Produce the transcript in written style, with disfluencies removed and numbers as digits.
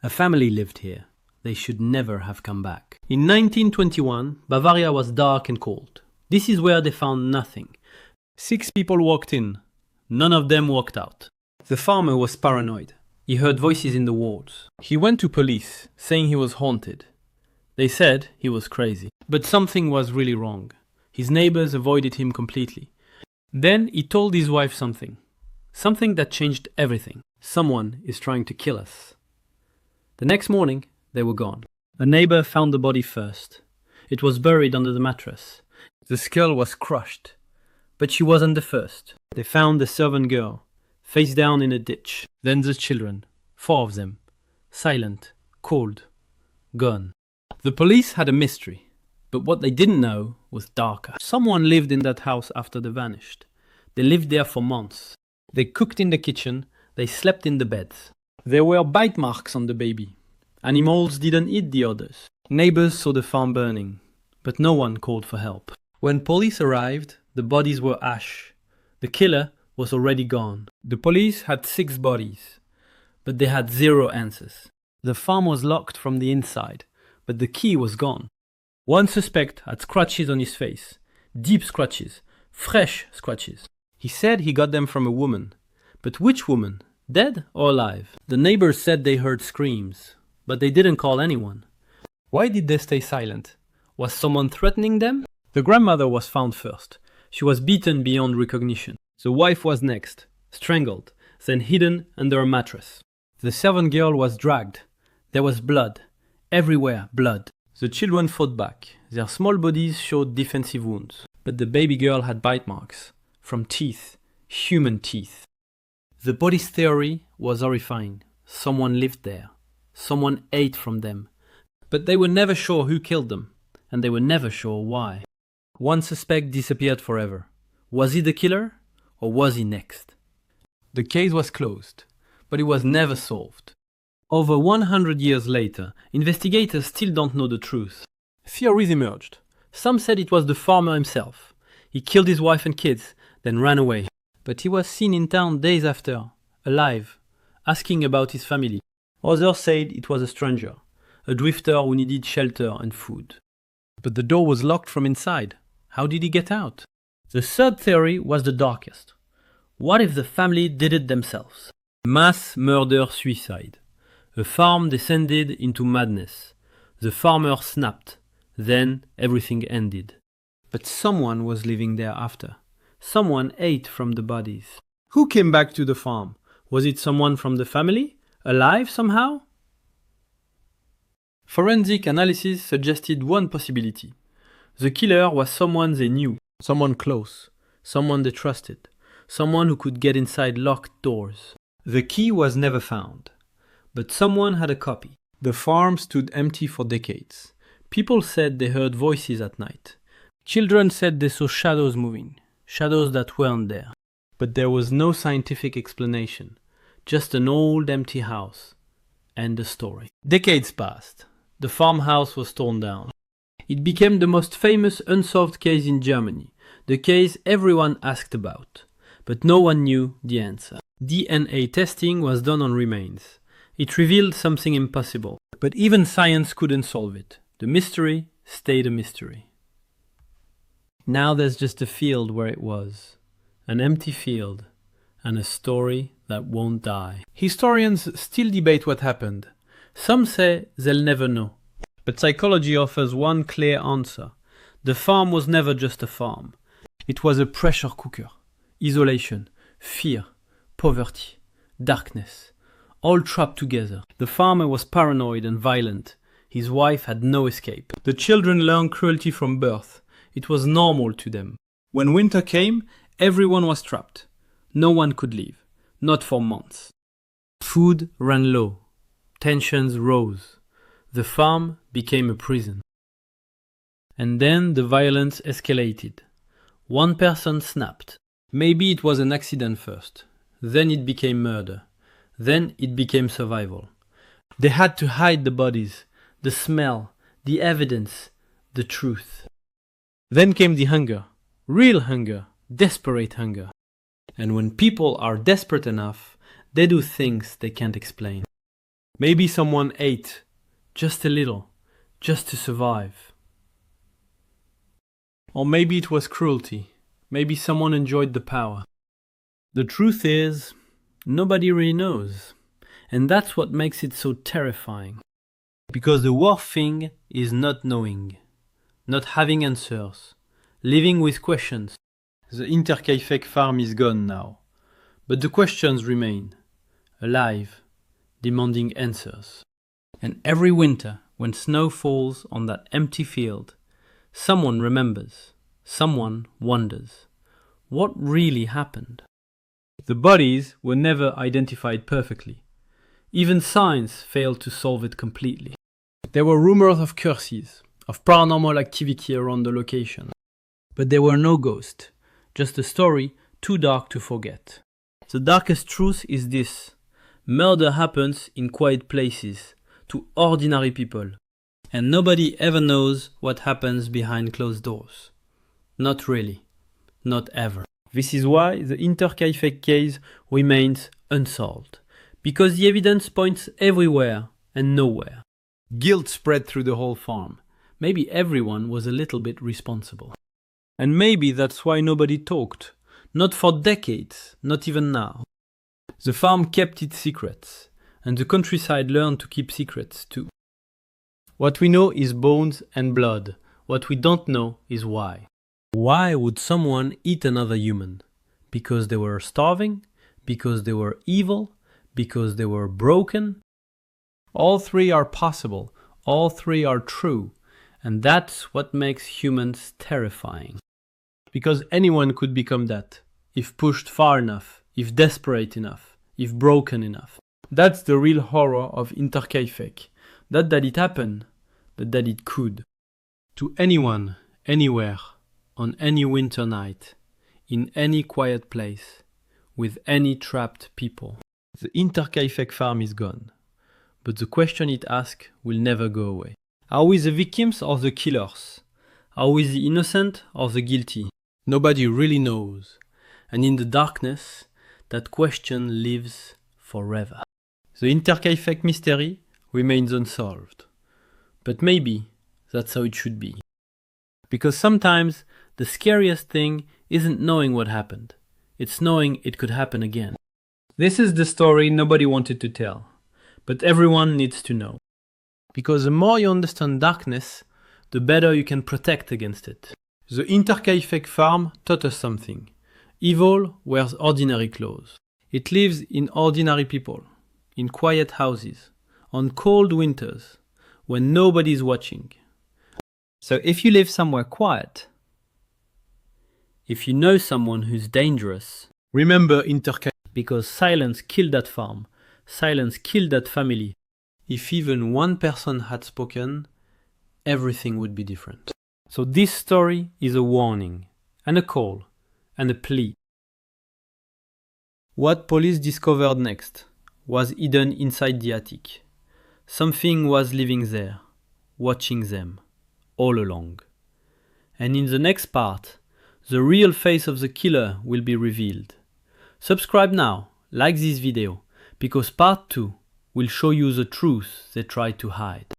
A family lived here. They should never have come back. In 1921, Bavaria was dark and cold. This is where they found nothing. 6 people walked in. None of them walked out. The farmer was paranoid. He heard voices in the walls. He went to police, saying he was haunted. They said he was crazy. But something was really wrong. His neighbors avoided him completely. Then he told his wife something. Something that changed everything. Someone is trying to kill us. The next morning, they were gone. A neighbor found the body first. It was buried under the mattress. The skull was crushed. But she wasn't the first. They found the servant girl, face down in a ditch. Then the children, 4 of them, silent, cold, gone. The police had a mystery, but what they didn't know was darker. Someone lived in that house after they vanished. They lived there for months. They cooked in the kitchen, they slept in the beds. There were bite marks on the baby. Animals didn't eat the others. Neighbors saw the farm burning, but no one called for help. When police arrived, the bodies were ash. The killer was already gone. The police had 6 bodies, but they had 0 answers. The farm was locked from the inside, but the key was gone. One suspect had scratches on his face, deep scratches, fresh scratches. He said he got them from a woman. But which woman? Dead or alive? The neighbors said they heard screams, but they didn't call anyone. Why did they stay silent? Was someone threatening them? The grandmother was found first. She was beaten beyond recognition. The wife was next, strangled, then hidden under a mattress. The servant girl was dragged. There was blood. Everywhere blood. The children fought back. Their small bodies showed defensive wounds. But the baby girl had bite marks. From teeth. Human teeth. The body's theory was horrifying. Someone lived there. Someone ate from them. But they were never sure who killed them. And they were never sure why. One suspect disappeared forever. Was he the killer? Or was he next? The case was closed. But it was never solved. Over 100 years later, investigators still don't know the truth. Theories emerged. Some said it was the farmer himself. He killed his wife and kids, then ran away. But he was seen in town days after, alive, asking about his family. Others said it was a stranger, a drifter who needed shelter and food. But the door was locked from inside. How did he get out? The third theory was the darkest. What if the family did it themselves? Mass murder-suicide. A farm descended into madness. The farmer snapped. Then everything ended. But someone was living there after. Someone ate from the bodies. Who came back to the farm? Was it someone from the family? Alive somehow? Forensic analysis suggested one possibility. The killer was someone they knew, someone close, someone they trusted, someone who could get inside locked doors. The key was never found, but someone had a copy. The farm stood empty for decades. People said they heard voices at night. Children said they saw shadows moving, shadows that weren't there. But there was no scientific explanation, just an old empty house and a story. Decades passed. The farmhouse was torn down. It became the most famous unsolved case in Germany, the case everyone asked about, but no one knew the answer. DNA testing was done on remains. It revealed something impossible, but even science couldn't solve it. The mystery stayed a mystery. Now there's just a field where it was, an empty field, and a story that won't die. Historians still debate what happened. Some say they'll never know. But psychology offers one clear answer. The farm was never just a farm. It was a pressure cooker. Isolation, fear, poverty, darkness, all trapped together. The farmer was paranoid and violent. His wife had no escape. The children learned cruelty from birth. It was normal to them. When winter came, everyone was trapped. No one could leave. Not for months. Food ran low. Tensions rose. The farm became a prison. And then the violence escalated. One person snapped. Maybe it was an accident first. Then it became murder. Then it became survival. They had to hide the bodies, the smell, the evidence, the truth. Then came the hunger. Real hunger. Desperate hunger. And when people are desperate enough, they do things they can't explain. Maybe someone ate, just a little, just to survive. Or maybe it was cruelty. Maybe someone enjoyed the power. The truth is, nobody really knows. And that's what makes it so terrifying. Because the worst thing is not knowing, not having answers, living with questions. The Interkaifeck farm is gone now, but the questions remain, alive, demanding answers. And every winter, when snow falls on that empty field, someone remembers, someone wonders, what really happened? The bodies were never identified perfectly. Even science failed to solve it completely. There were rumors of curses, of paranormal activity around the location. But there were no ghosts, just a story too dark to forget. The darkest truth is this: murder happens in quiet places, to ordinary people. And nobody ever knows what happens behind closed doors. Not really. Not ever. This is why the Interkaifeck case remains unsolved. Because the evidence points everywhere and nowhere. Guilt spread through the whole farm. Maybe everyone was a little bit responsible. And maybe that's why nobody talked. Not for decades, not even now. The farm kept its secrets, and the countryside learned to keep secrets too. What we know is bones and blood. What we don't know is why. Why would someone eat another human? Because they were starving? Because they were evil? Because they were broken? All three are possible. All three are true. And that's what makes humans terrifying. Because anyone could become that, if pushed far enough, if desperate enough, if broken enough. That's the real horror of Interkaifeck. Not that it happened, but that it could. To anyone, anywhere, on any winter night, in any quiet place, with any trapped people. The Interkaifeck farm is gone, but the question it asks will never go away. Are we the victims or the killers? Are we the innocent or the guilty? Nobody really knows, and in the darkness, that question lives forever. The Interkaifeck mystery remains unsolved, but maybe that's how it should be. Because sometimes the scariest thing isn't knowing what happened, it's knowing it could happen again. This is the story nobody wanted to tell, but everyone needs to know. Because the more you understand darkness, the better you can protect against it. The Interkaifeck farm taught us something. Evil wears ordinary clothes. It lives in ordinary people, in quiet houses, on cold winters, when nobody's watching. So if you live somewhere quiet, if you know someone who's dangerous, remember Interkaifeck. Because silence killed that farm, silence killed that family. If even one person had spoken, everything would be different. So this story is a warning, and a call, and a plea. What police discovered next was hidden inside the attic. Something was living there, watching them, all along. And in the next part, the real face of the killer will be revealed. Subscribe now, like this video, because part 2 will show you the truth they tried to hide.